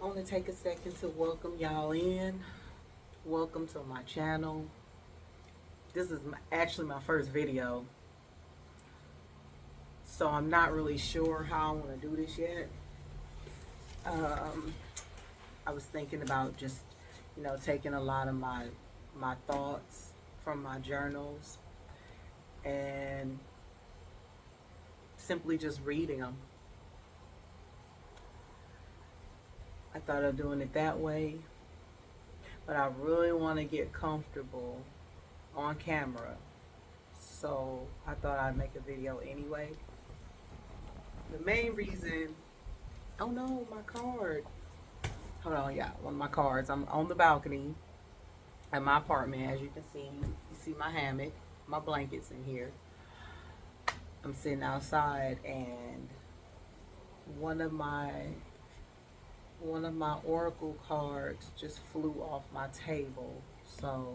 I want to take a second to welcome y'all in. Welcome to my channel. This is actually my first video, so I'm not really sure how I want to do this yet. Um, I was thinking about just, taking a lot of my thoughts from my journals and simply just reading them. I thought of doing it that way, but I really want to get comfortable on camera. So I thought I'd make a video anyway. The main reason, oh no, my card. Hold on, yeah, one of my cards. I'm on the balcony at my apartment. As you can see, you see my hammock, my blankets in here. I'm sitting outside, and one of my one of my oracle cards just flew off my table. So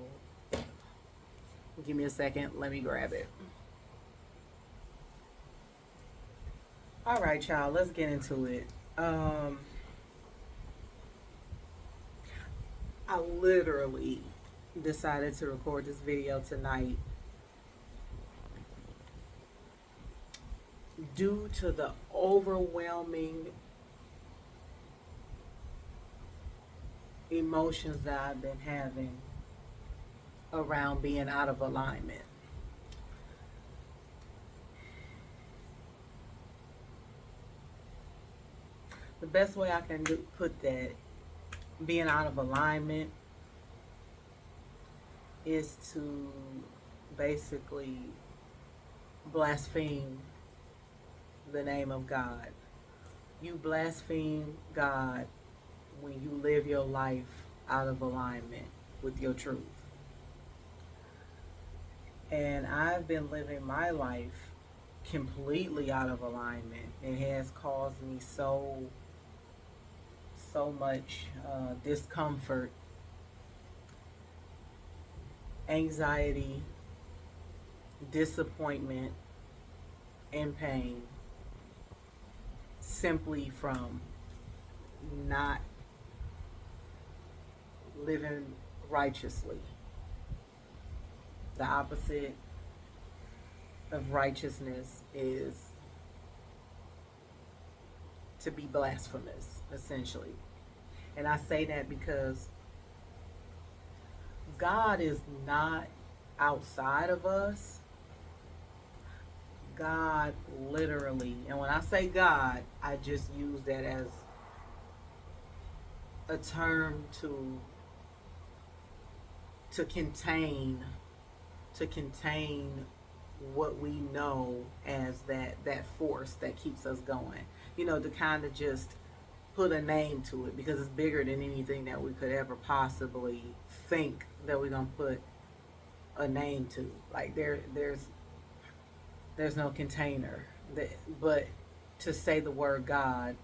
give me a second. Let me grab it. All right, y'all. Let's get into it. I literally decided to record this video tonight due to the overwhelming emotions that I've been having around being out of alignment. The best way I can put that, being out of alignment, is to basically blaspheme the name of God. You blaspheme God when you live your life out of alignment with your truth. And I've been living my life completely out of alignment. It has caused me so much discomfort, anxiety, disappointment, and pain, simply from not living righteously. The opposite of righteousness is to be blasphemous, essentially. And I say that because God is not outside of us. God literally, and when I say God, I just use that as a term to contain to contain what we know as that force that keeps us going. To kind of just put a name to it, because it's bigger than anything that we could ever possibly think that we're gonna put a name to. Like there's no container that, but to say the word God,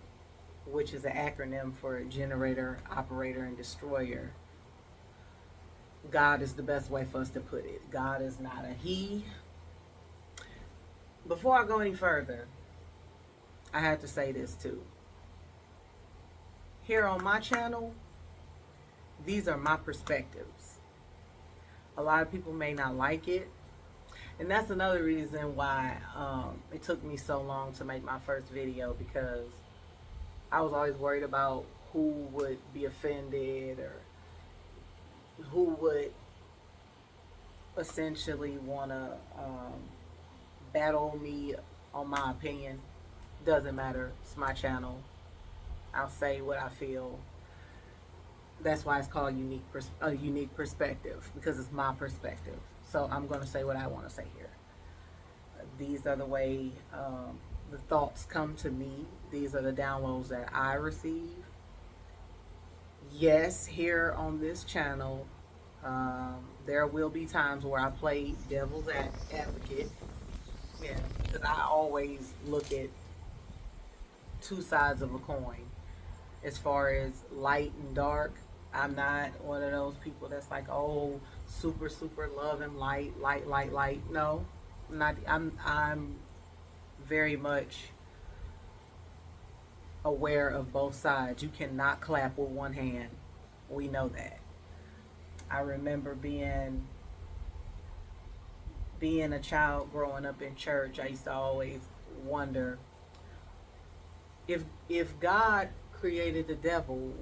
which is an acronym for generator, operator, and destroyer. God is the best way for us to put it. God is not a he. Before I go any further, I have to say this too. Here on my channel, these are my perspectives. A lot of people may not like it. And that's another reason why it took me so long to make my first video, because I was always worried about who would be offended, or who would essentially want to battle me on my opinion. Doesn't matter. It's my channel. I'll say what I feel. That's why it's called a unique perspective, because it's my perspective. So I'm going to say what I want to say here. These are the way the thoughts come to me. These are the downloads that I receive. Yes, here on this channel, there will be times where I play devil's advocate. Yeah, because I always look at two sides of a coin. As far as light and dark, I'm not one of those people that's like, oh, super love and light. No, I'm not. I'm very much aware of both sides. You cannot clap with one hand. We know that. I remember being a child growing up in church. I used to always wonder if God created the devil,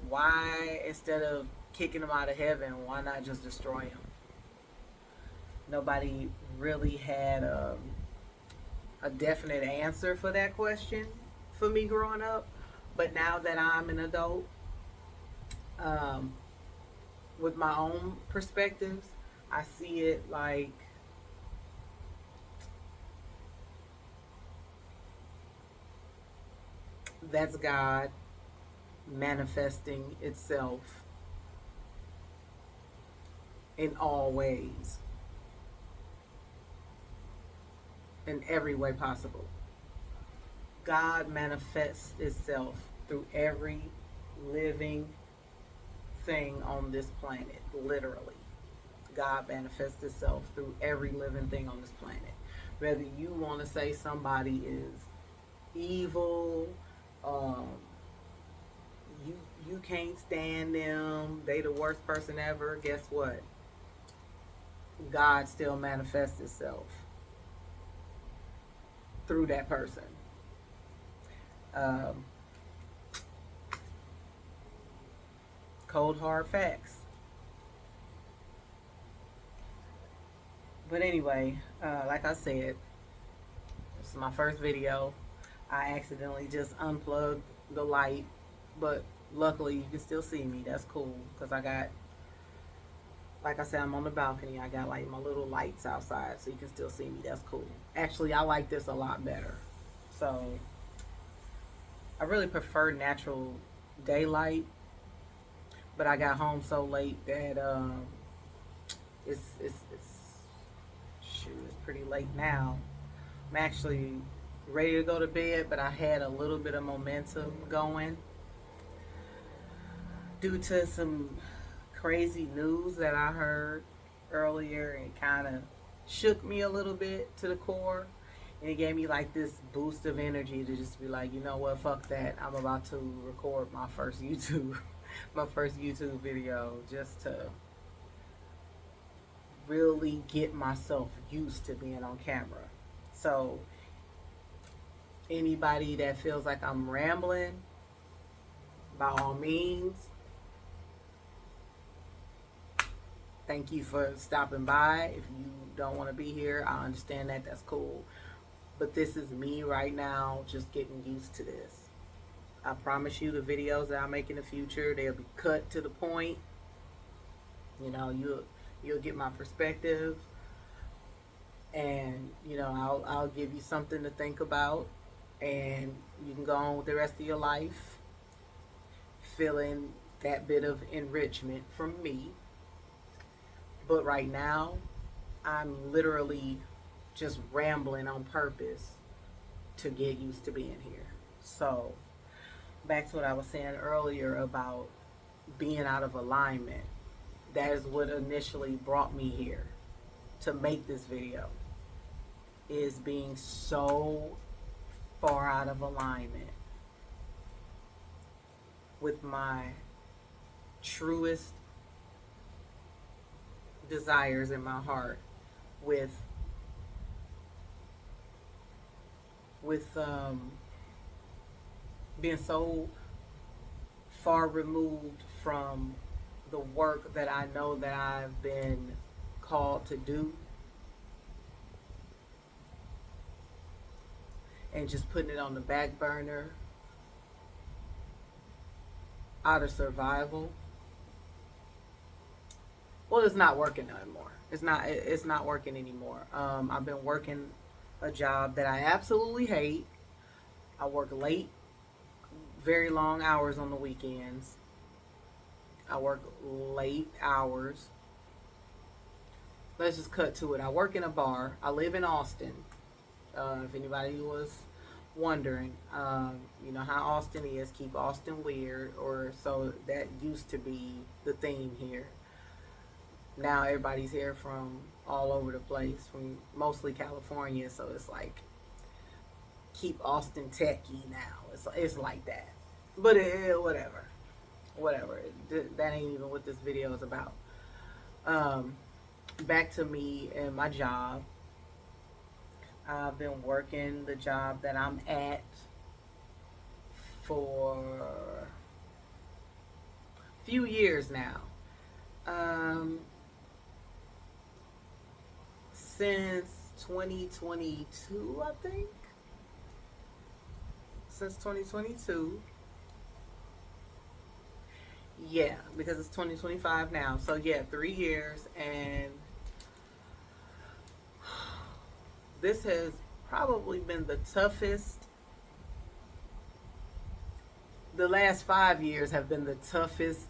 why instead of kicking him out of heaven, why not just destroy him? Nobody really had a definite answer for that question for me growing up. But now that I'm an adult, um, with my own perspectives, I see it like that's God manifesting itself in all ways, in every way possible. God manifests itself through every living thing on this planet, literally. God manifests itself through every living thing on this planet. Whether you want to say somebody is evil, um, you you can't stand them, they the worst person ever. Guess what? God still manifests itself through that person. Um, Cold hard facts. But anyway, like I said, this is my first video. I accidentally just unplugged the light, but luckily you can still see me. That's cool because I got, like I said, I'm on the balcony. I got like my little lights outside so you can still see me. That's cool. Actually, I like this a lot better. So I really prefer natural daylight, but I got home so late that it's shoot, it's pretty late now. I'm actually ready to go to bed, but I had a little bit of momentum going due to some crazy news that I heard earlier, and it kind of shook me a little bit to the core. And it gave me like this boost of energy to just be like, you know what, fuck that. I'm about to record my first YouTube, my first YouTube video, just to really get myself used to being on camera. So anybody that feels like I'm rambling, by all means, thank you for stopping by. If you don't want to be here, I understand that. That's cool. But this is me right now, just getting used to this. I promise you the videos that I make in the future, they'll be cut to the point. You know, you'll get my perspective, and you know, I'll give you something to think about, and you can go on with the rest of your life feeling that bit of enrichment from me. But right now, I'm literally just rambling on purpose to get used to being here. So, back to what I was saying earlier about being out of alignment. That is what initially brought me here to make this video, is being so far out of alignment with my truest desires in my heart, with being so far removed from the work that I know that I've been called to do, and just putting it on the back burner out of survival. Well, it's not working anymore. It's not working anymore. I've been working a job that I absolutely hate. I work late, very long hours on the weekends. I work late hours. Let's just cut to it. I work in a bar. I live in Austin. If anybody was wondering, you know how Austin is. Keep Austin weird, or so that used to be the theme here. Now everybody's here from all over the place, from mostly California. So it's like keep Austin techy now. It's like that. But whatever. Whatever. That ain't even what this video is about. Um, Back to me and my job. I've been working the job that I'm at for a few years now. Um, since 2022, I think. Since 2022. Yeah, because it's 2025 now. So, yeah, 3 years. And this has probably been the toughest. The last 5 years have been the toughest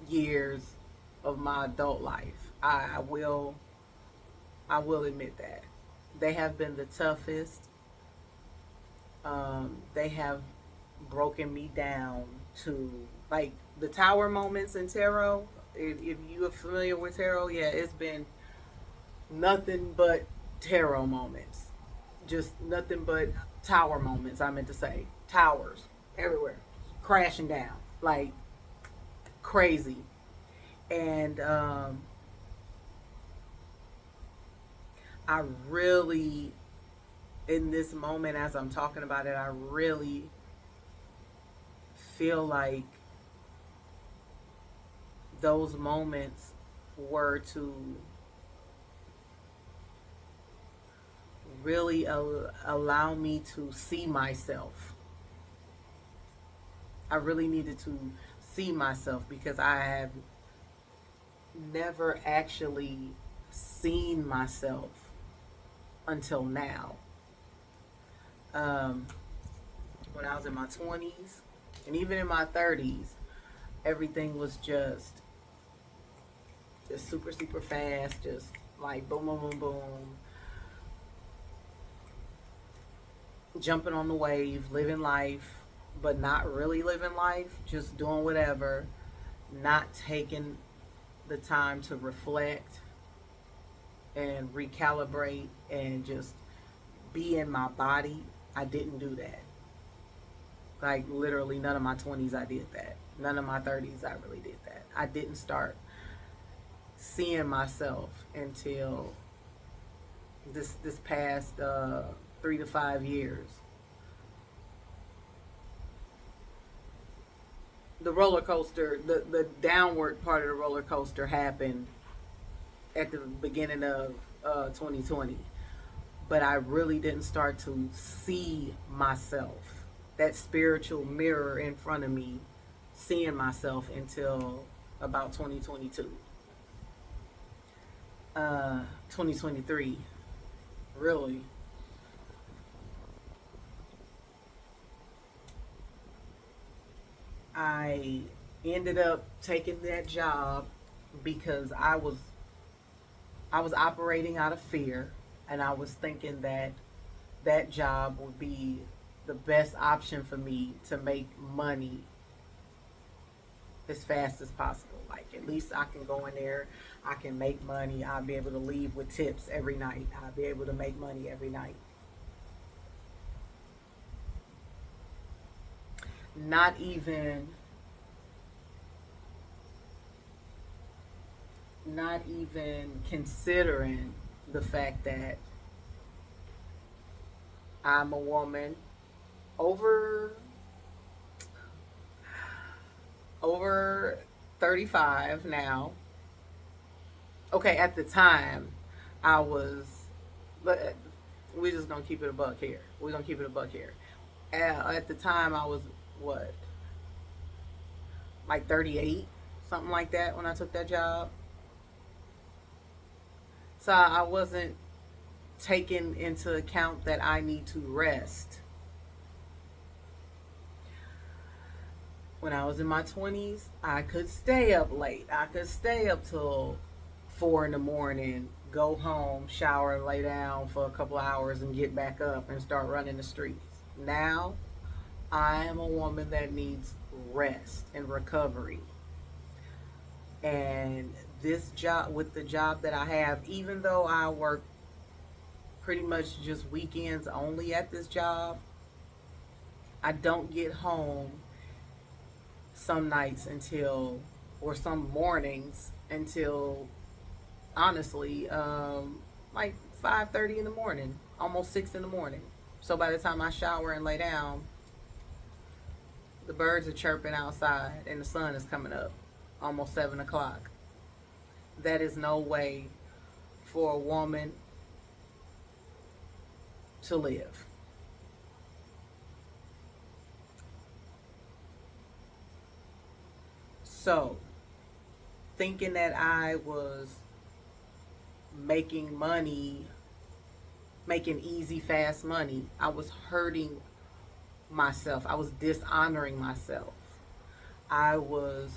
years of my adult life. I will admit that they have been the toughest. They have broken me down to like the tower moments in tarot. If you are familiar with tarot, yeah, it's been nothing but tarot moments. Just nothing but tower moments. I meant to say towers everywhere, crashing down like crazy. And I really, in this moment as I'm talking about it, I really feel like those moments were to really allow me to see myself. I really needed to see myself because I have never actually seen myself until now. Um, when I was in my 20s and even in my 30s, everything was just super super fast, just like boom boom boom boom, jumping on the wave, living life, but not really living life, just doing whatever, not taking the time to reflect and recalibrate and just be in my body. I didn't do that. Like literally none of my 20s I did that. None of my 30s I really did that. I didn't start seeing myself until this past 3 to 5 years. The roller coaster, the downward part of the roller coaster happened at the beginning of 2020, but I really didn't start to see myself, that spiritual mirror in front of me, seeing myself until about 2022, 2023, really. I ended up taking that job because I was operating out of fear, and I was thinking that that job would be the best option for me to make money as fast as possible. Like at least I can go in there, I can make money, I'll be able to leave with tips every night. I'll be able to make money every night. Not even not even considering the fact that I'm a woman over over 35 now. Okay, at the time I was, but we're just gonna keep it a buck here. We're gonna keep it a buck here. At the time I was what, like 38, something like that when I took that job. So I wasn't taking into account that I need to rest. When I was in my 20s, I could stay up late. I could stay up till 4 in the morning, go home, shower, lay down for a couple hours, and get back up and start running the streets. Now, I am a woman that needs rest and recovery. And this job, with the job that I have, even though I work pretty much just weekends only at this job. I don't get home some nights until, or some mornings until, honestly, like 5:30 in the morning, almost 6 in the morning. So by the time I shower and lay down, the birds are chirping outside and the sun is coming up, almost 7 o'clock. That is no way for a woman to live. So, thinking that I was making money, making easy, fast money, I was hurting myself. I was dishonoring myself. I was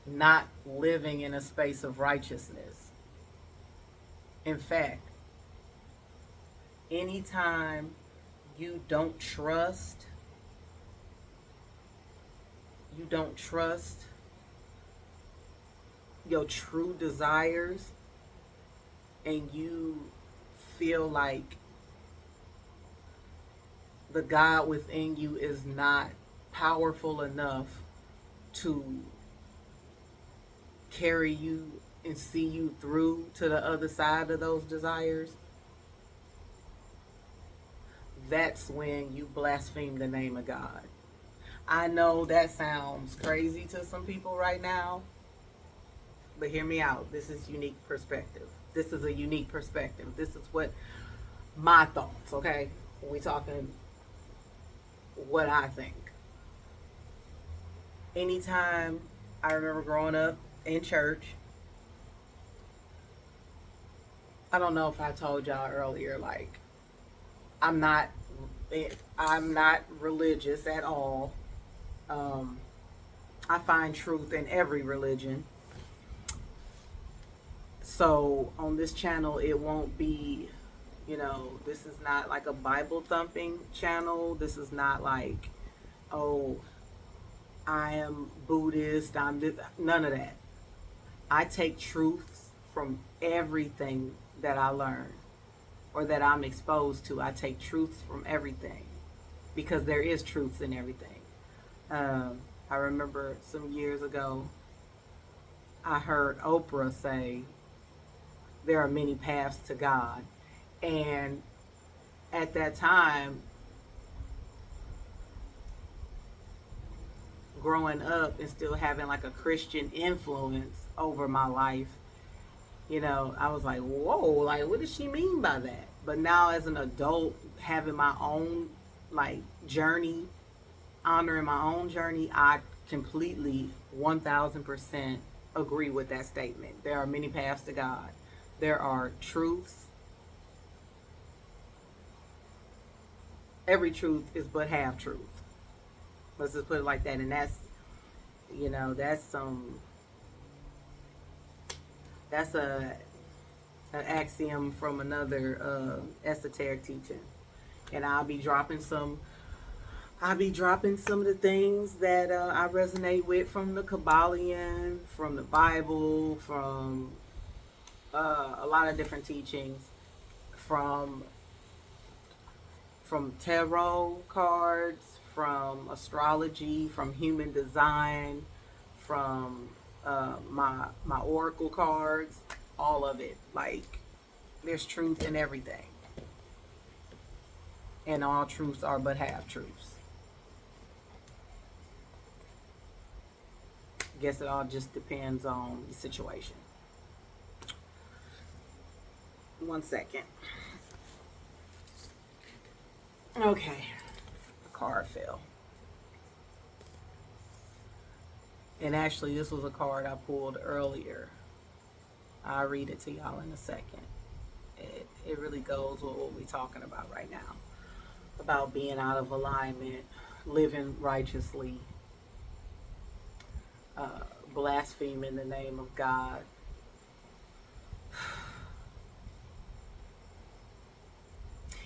not living in a space of righteousness. In fact, anytime you don't trust, you don't trust your true desires, and you feel like the God within you is not powerful enough to carry you and see you through to the other side of those desires, that's when you blaspheme the name of God. I know that sounds crazy to some people right now, but hear me out. This is unique perspective. This is a unique perspective. This is what my thoughts, okay? We talking what I think. Anytime I remember growing up in church, I don't know if I told y'all earlier, like I'm not I'm not religious at all. Um, I find truth in every religion. So on this channel, it won't be, this is not like a Bible thumping channel. This is not like, oh, I am Buddhist. None of that. I take truths from everything that I learn or that I'm exposed to. I take truths from everything because there is truths in everything. I remember some years ago, I heard Oprah say, there are many paths to God. And at that time, growing up and still having like a Christian influence over my life, I was like, whoa, like, what does she mean by that? But now as an adult, having my own like journey, honoring my own journey, I completely 1000% agree with that statement. There are many paths to God. There are truths. Every truth is but half truth. Let's just put it like that. And that's an axiom from another esoteric teaching. And I'll be dropping some of the things that I resonate with from the Kabbalion, from the Bible, from a lot of different teachings, from tarot cards, from astrology, from human design, from my oracle cards, all of it. Like, there's truth in everything, and all truths are but half truths. I guess it all just depends on the situation. One second. Okay, the card fell. And actually, this was a card I pulled earlier. I'll read it to y'all in a second. It really goes with what we're talking about right now. About being out of alignment, living righteously, blaspheming the name of God.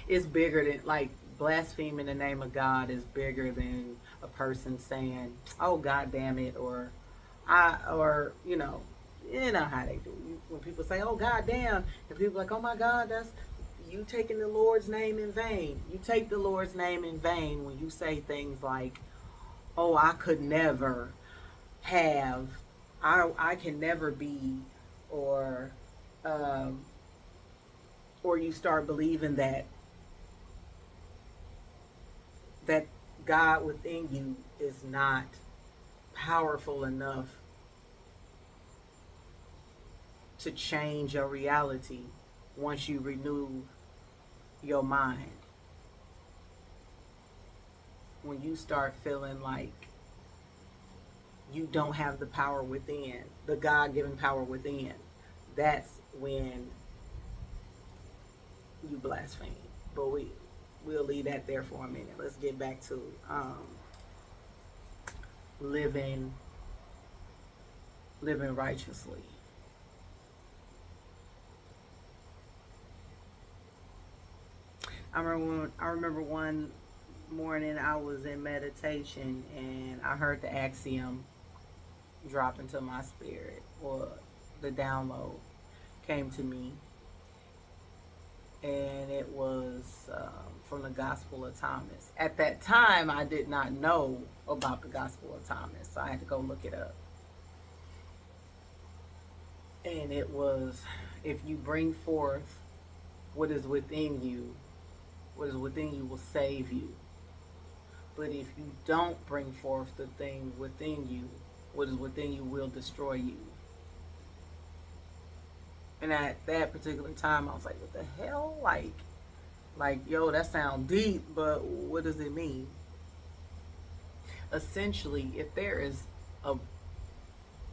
It's bigger than, like, blaspheming the name of God is bigger than a person saying, "Oh, God damn it," or You know how they do. When people say, "Oh God damn," and people are like, "Oh my God, that's you taking the Lord's name in vain." You take the Lord's name in vain when you say things like, "Oh, I could never have, I can never be," or um, or you start believing that God within you is not powerful enough to change your reality once you renew your mind. When you start feeling like you don't have the power within, the God given power within, that's when you blaspheme. But we'll leave that there for a minute. Let's get back to living righteously. I remember one morning I was in meditation and I heard the axiom drop into my spirit, or the download came to me, and it was from the Gospel of Thomas. At that time, I did not know about the Gospel of Thomas, so I had to go look it up. And it was, if you bring forth what is within you, what is within you will save you. But if you don't bring forth the thing within you, what is within you will destroy you. And at that particular time, I was like, what the hell? Like, yo, that sounds deep, but what does it mean? Essentially, a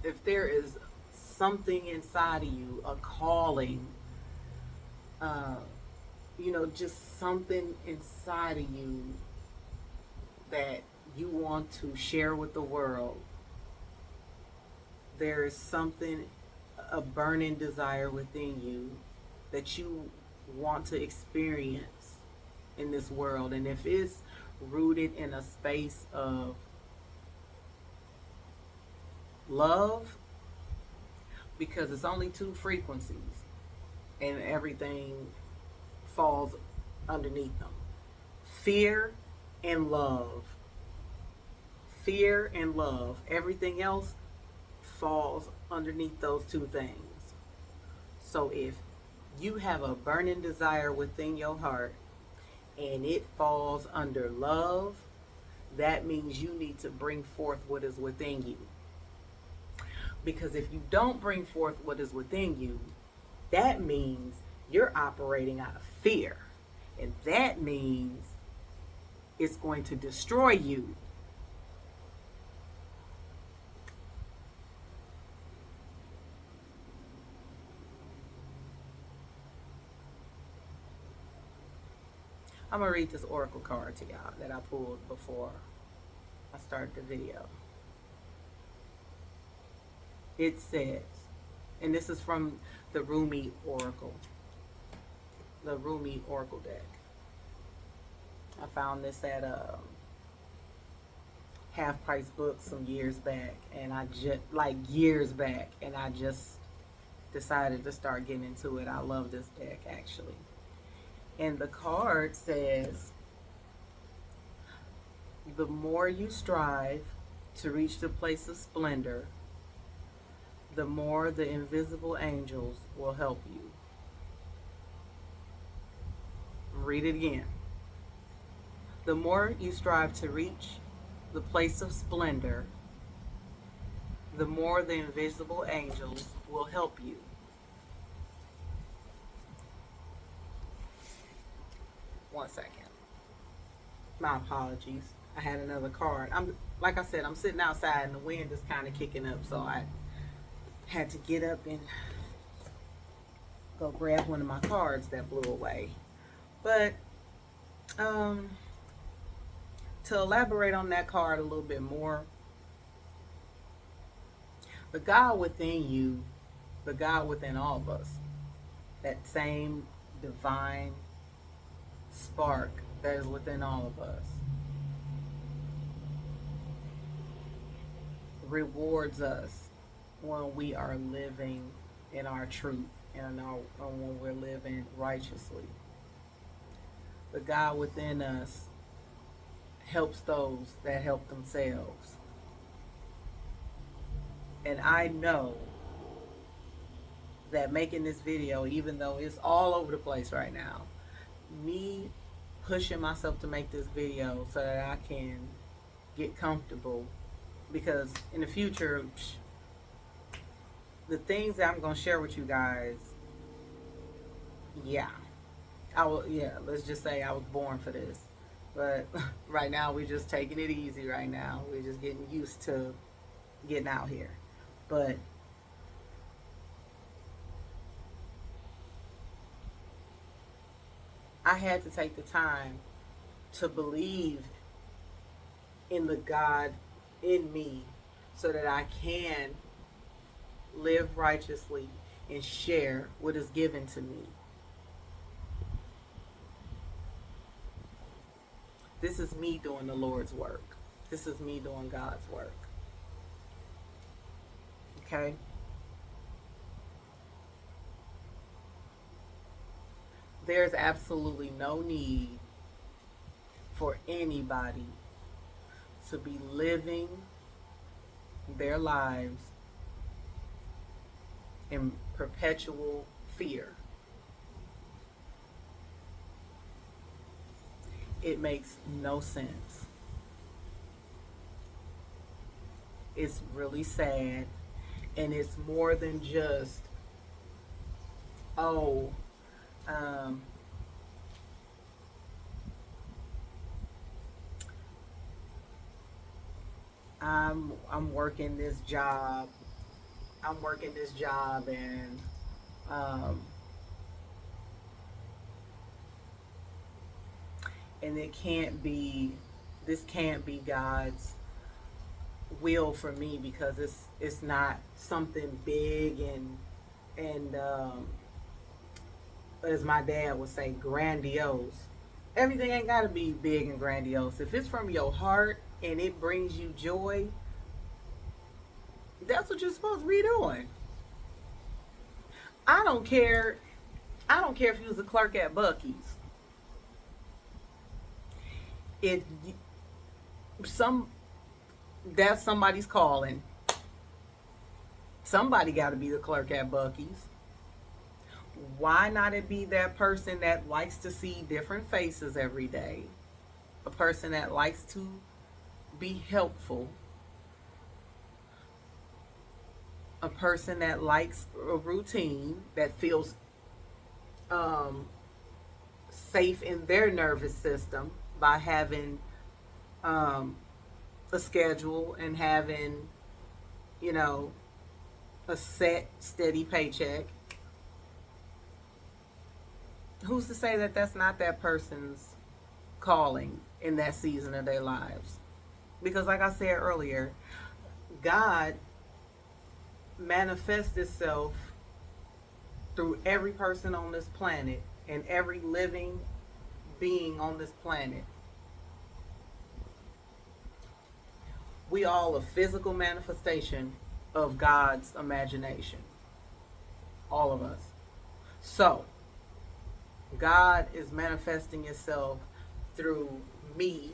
if there is something inside of you, a calling, uh, just something inside of you that you want to share with the world, there is something, a burning desire within you that you want to experience in this world. And if it's rooted in a space of love, because it's only two frequencies and everything falls underneath them: fear and love. Fear and love. Everything else falls underneath those two things. So if you have a burning desire within your heart and it falls under love, that means you need to bring forth what is within you. Because if you don't bring forth what is within you, that means you're operating out of fear. And that means it's going to destroy you. I'm going to read this oracle card to y'all that I pulled before I started the video. It says, and this is from the Rumi Oracle, the Rumi Oracle deck. I found this at Half Price Books some years back, and I just decided to start getting into it. I love this deck, actually. And the card says, the more you strive to reach the place of splendor, the more the invisible angels will help you. Read it again. The more you strive to reach the place of splendor, the more the invisible angels will help you. One second. My apologies. I had another card. Like I said, I'm sitting outside and the wind is kind of kicking up, so I had to get up and go grab one of my cards that blew away. But to elaborate on that card a little bit more, the God within you, the God within all of us, that same divine spark that is within all of us, rewards us when we are living in our truth and when we're living righteously. The God within us helps those that help themselves. And I know that making this video, even though it's all over the place right now, me pushing myself to make this video so that I can get comfortable, because in the future, the things that I'm going to share with you guys, yeah, let's just say I was born for this. But right now, we're just taking it easy right now. We're just getting used to getting out here. But I had to take the time to believe in the God in me so that I can live righteously and share what is given to me. This is me doing the Lord's work. This is me doing God's work. Okay? There's absolutely no need for anybody to be living their lives in perpetual fear. It makes no sense. It's really sad, and it's more than just, oh, I'm working this job. I'm working this job, and um, it can't be. This can't be God's will for me because it's not something big and as my dad would say, grandiose. Everything ain't got to be big and grandiose. If it's from your heart and it brings you joy, that's what you're supposed to be doing. I don't care. I don't care if you was a clerk at Buc-ee's. If some that's somebody's calling, somebody got to be the clerk at Buc-ee's. Why not it be that person that likes to see different faces every day? A person that likes to be helpful. A person that likes a routine, that feels safe in their nervous system by having a schedule and having, you know, a set, steady paycheck. Who's to say that that's not that person's calling in that season of their lives? Because, like I said earlier, God manifests itself through every person on this planet and every living being on this planet. We all a physical manifestation of God's imagination. All of us. So, God is manifesting itself through me,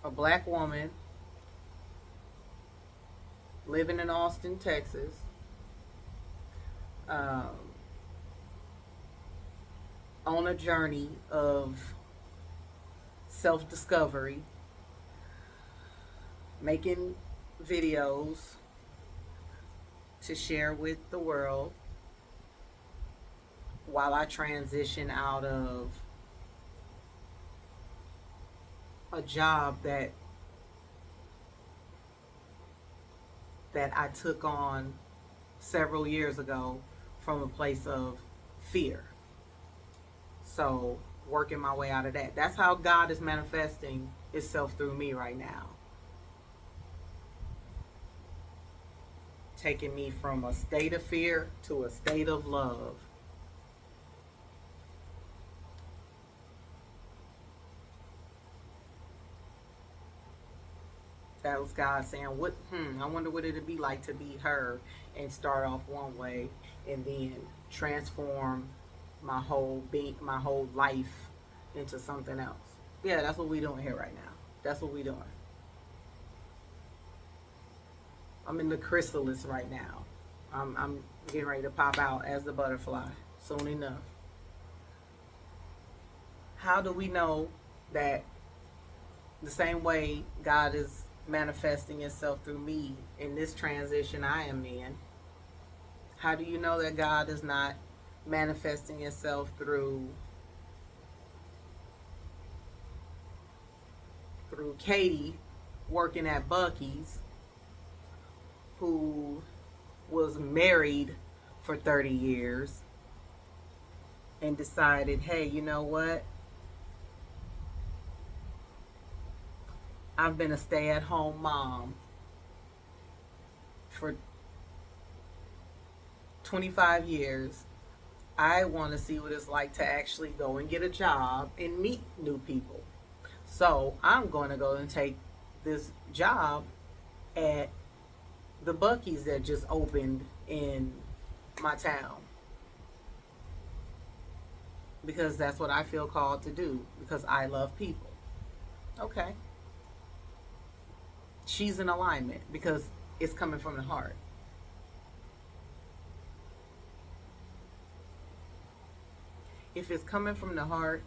a black woman living in Austin, Texas, on a journey of self-discovery, making videos to share with the world while I transition out of a job that I took on several years ago from a place of fear. So, working my way out of that. That's how God is manifesting itself through me right now. Taking me from a state of fear to a state of love. That was God saying, "What? I wonder what it'd be like to be her and start off one way and then transform my whole life into something else." Yeah, that's what we doing here right now. That's what we doing. I'm in the chrysalis right now. I'm getting ready to pop out as the butterfly soon enough. How do we know that the same way God is manifesting itself through me in this transition I am in? How do you know that God is not manifesting itself through Katie working at Bucky's, who was married for 30 years and decided, hey, you know what? I've been a stay at home mom for 25 years. I want to see what it's like to actually go and get a job and meet new people. So I'm going to go and take this job at the Bucky's that just opened in my town because that's what I feel called to do because I love people. Okay. She's in alignment because it's coming from the heart. If it's coming from the heart,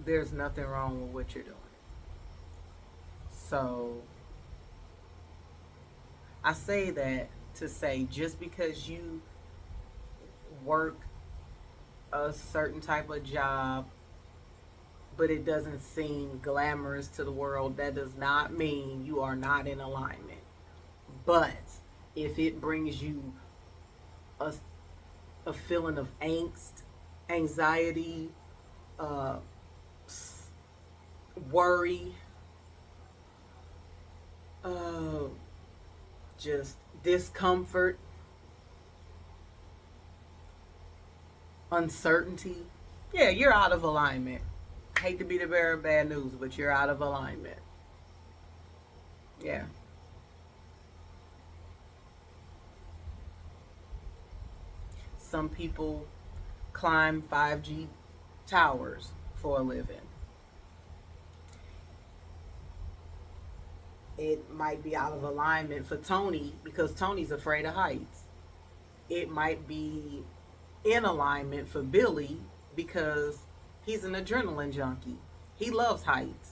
there's nothing wrong with what you're doing. So I say that to say just because you work a certain type of job but it doesn't seem glamorous to the world, that does not mean you are not in alignment. But if it brings you a, a feeling of angst, anxiety, uh, worry, uh, just discomfort, uncertainty, yeah, you're out of alignment. Hate to be the bearer of bad news, but you're out of alignment. Yeah. Some people climb 5G towers for a living. It might be out of alignment for Tony because Tony's afraid of heights. It might be in alignment for Billy because he's an adrenaline junkie. He loves heights.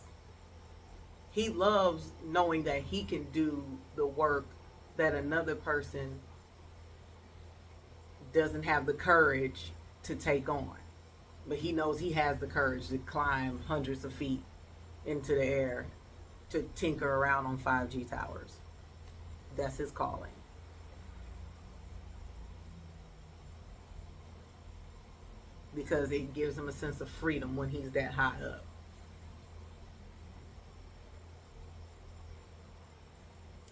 He loves knowing that he can do the work that another person doesn't have the courage to take on. But he knows he has the courage to climb hundreds of feet into the air to tinker around on 5G towers. That's his calling. Because it gives him a sense of freedom when he's that high up.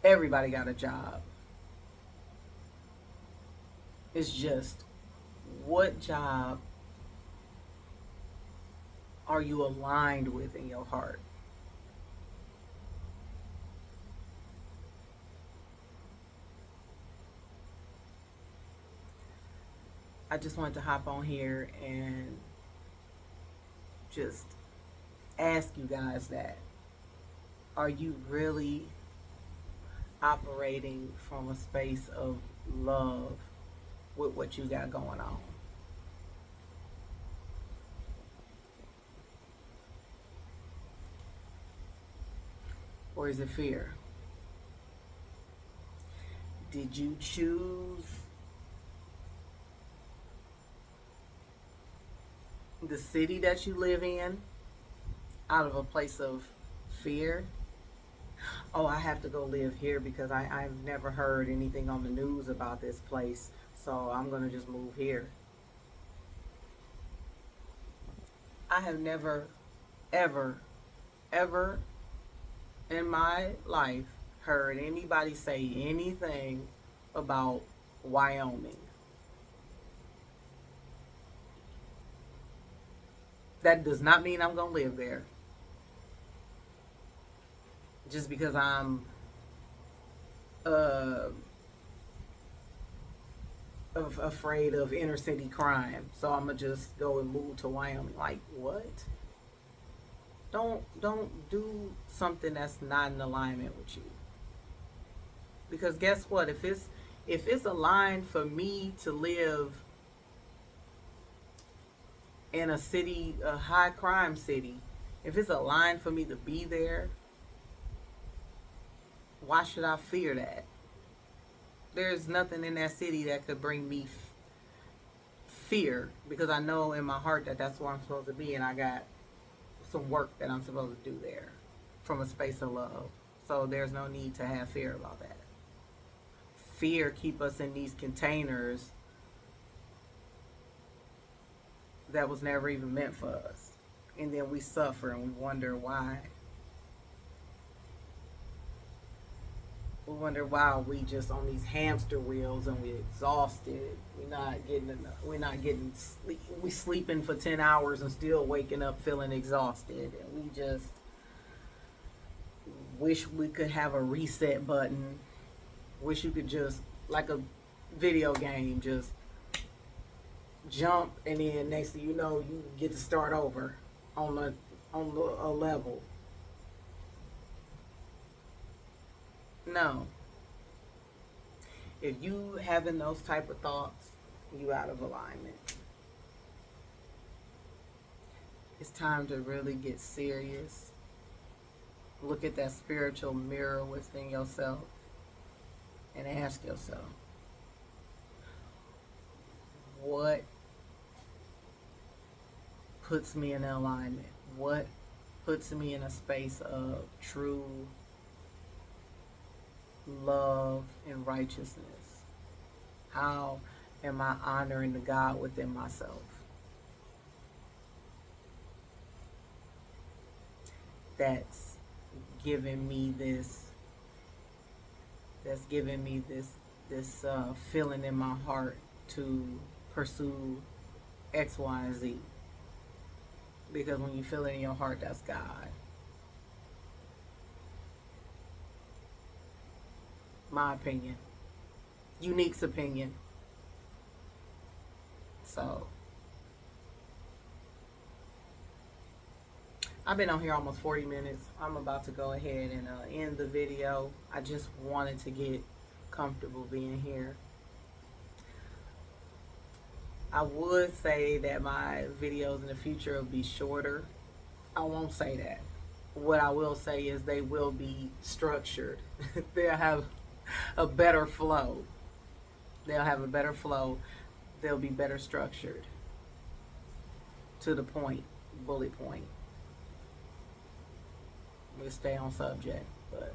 Everybody got a job. It's just what job are you aligned with in your heart? I just wanted to hop on here and just ask you guys that. Are you really operating from a space of love with what you got going on? Or is it fear? Did you choose the city that you live in out of a place of fear? Oh, I have to go live here because I've never heard anything on the news about this place, so I'm going to just move here. I have never, ever, ever in my life heard anybody say anything about Wyoming. That does not mean I'm going to live there. Just because I'm uh, afraid of inner city crime, so I'm gonna just go and move to Wyoming. Like what? Don't do something that's not in alignment with you. Because guess what? If it's aligned for me to live in a city, a high crime city, if it's aligned for me to be there, why should I fear that? There's nothing in that city that could bring me fear, because I know in my heart that that's where I'm supposed to be, and I got some work that I'm supposed to do there from a space of love. So there's no need to have fear about that. Fear keep us in these containers that was never even meant for us. And then we suffer and we wonder why. We wonder why we just on these hamster wheels and we exhausted. We're not getting sleep. We sleeping for 10 hours and still waking up feeling exhausted. And we just wish we could have a reset button. Wish you could just, like a video game, just jump, and then next thing you know, you get to start over on a level. No. If you having those type of thoughts, you out of alignment. It's time to really get serious. Look at that spiritual mirror within yourself and ask yourself, what puts me in alignment? What puts me in a space of true love and righteousness? How am I honoring the God within myself? That's giving me this feeling in my heart to pursue X, Y, and Z. Because when you feel it in your heart, that's God. My opinion. Unique's opinion. So, I've been on here almost 40 minutes. I'm about to go ahead and end the video. I just wanted to get comfortable being here. I would say that my videos in the future will be shorter. I won't say that. What I will say is they will be structured. They'll have a better flow. They'll have a better flow. They'll be better structured. To the point, bullet point. We'll stay on subject, but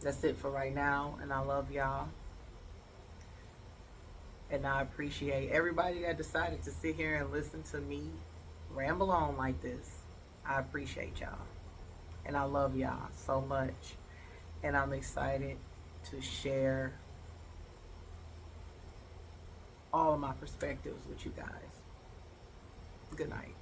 that's it for right now, and I love y'all. And I appreciate everybody that decided to sit here and listen to me ramble on like this. I appreciate y'all. And I love y'all so much. And I'm excited to share all of my perspectives with you guys. Good night.